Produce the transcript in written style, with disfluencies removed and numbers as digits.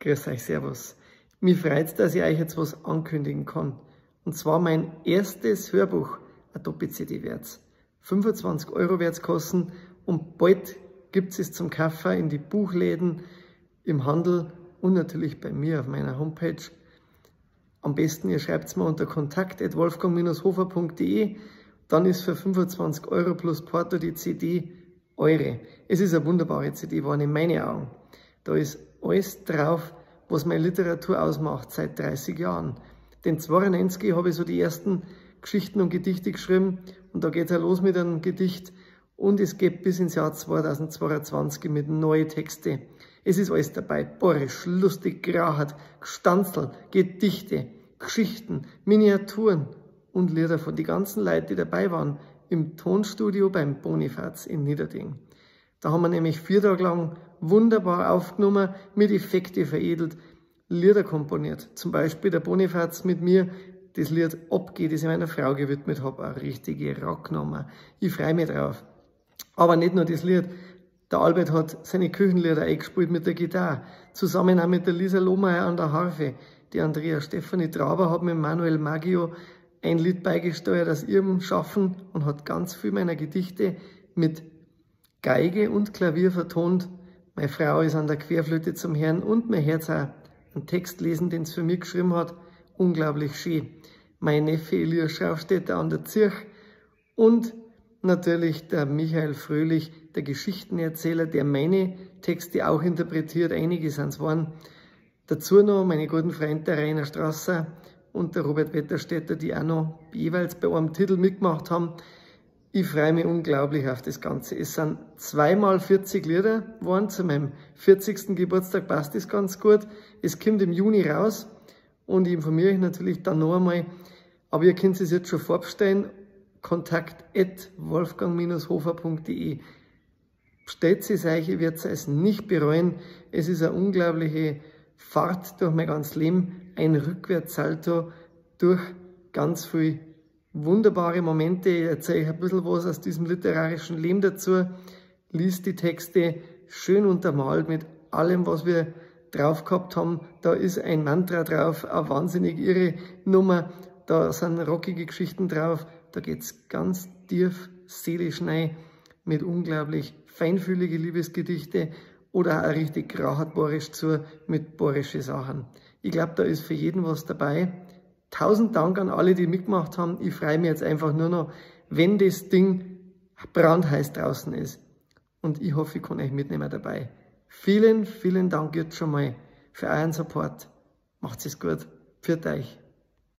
Grüß euch, Servus. Mich freut, dass ich euch jetzt was ankündigen kann. Und zwar mein erstes Hörbuch, ein Doppel-CD wird's. 25 € wird's kosten und bald gibt's es zum Kaufen in die Buchläden, im Handel und natürlich bei mir auf meiner Homepage. Am besten ihr schreibt's mir unter kontakt@wolfgang-hofer.de, dann ist für 25 € plus Porto die CD eure. Es ist eine wunderbare CD, waren in meinen Augen. Da ist alles drauf, was meine Literatur ausmacht, seit 30 Jahren. Den 92 habe ich so die ersten Geschichten und Gedichte geschrieben und da geht es ja los mit einem Gedicht und es geht bis ins Jahr 2022 mit neuen Texten. Es ist alles dabei, borisch, lustig, grauhart, Gestanzel, Gedichte, Geschichten, Miniaturen und Lieder von den ganzen Leuten, die dabei waren, im Tonstudio beim Bonifaz in Niederding. Da haben wir nämlich 4 Tage lang wunderbar aufgenommen, mit Effekte veredelt, Lieder komponiert. Zum Beispiel der Bonifaz mit mir das Lied Abgeht, das ich meiner Frau gewidmet habe, eine richtige Rocknummer. Ich freue mich drauf. Aber nicht nur das Lied. Der Albert hat seine Küchenlieder eingespielt mit der Gitarre, zusammen auch mit der Lisa Lohmeier an der Harfe. Die Andrea Stefanie Traber hat mit Manuel Maggio ein Lied beigesteuert aus ihrem Schaffen und hat ganz viel meiner Gedichte mit Geige und Klavier vertont. Meine Frau ist an der Querflöte zum Herrn und mein Herz auch einen Text lesen, den es für mich geschrieben hat. Unglaublich schön. Mein Neffe Elias Schraufstetter an der Zirch und natürlich der Michael Fröhlich, der Geschichtenerzähler, der meine Texte auch interpretiert. Einige sind es waren. Dazu noch meine guten Freunde, der Rainer Strasser und der Robert Wetterstetter, die auch noch jeweils bei einem Titel mitgemacht haben. Ich freue mich unglaublich auf das Ganze. Es sind 2x 40 Lieder geworden. Zu meinem 40. Geburtstag passt das ganz gut. Es kommt im Juni raus und ich informiere euch natürlich dann noch einmal. Aber ihr könnt es jetzt schon vorbestellen. kontakt@wolfgang-hofer.de. Bestellt es euch, ihr werdet es nicht bereuen. Es ist eine unglaubliche Fahrt durch mein ganzes Leben. Ein Rückwärtssalto durch ganz viel wunderbare Momente. Ich erzähle euch ein bisschen was aus diesem literarischen Leben dazu. Liest die Texte schön untermalt mit allem, was wir drauf gehabt haben. Da ist ein Mantra drauf, eine wahnsinnig irre Nummer. Da sind rockige Geschichten drauf. Da geht's ganz tief seelisch rein mit unglaublich feinfühlige Liebesgedichte oder auch richtig grauhartborisch zu mit borische Sachen. Ich glaube, da ist für jeden was dabei. 1000 Dank an alle, die mitgemacht haben. Ich freue mich jetzt einfach nur noch, wenn das Ding brandheiß draußen ist. Und ich hoffe, ich kann euch mitnehmen dabei. Vielen, vielen Dank jetzt schon mal für euren Support. Macht's es gut. Pfiat euch.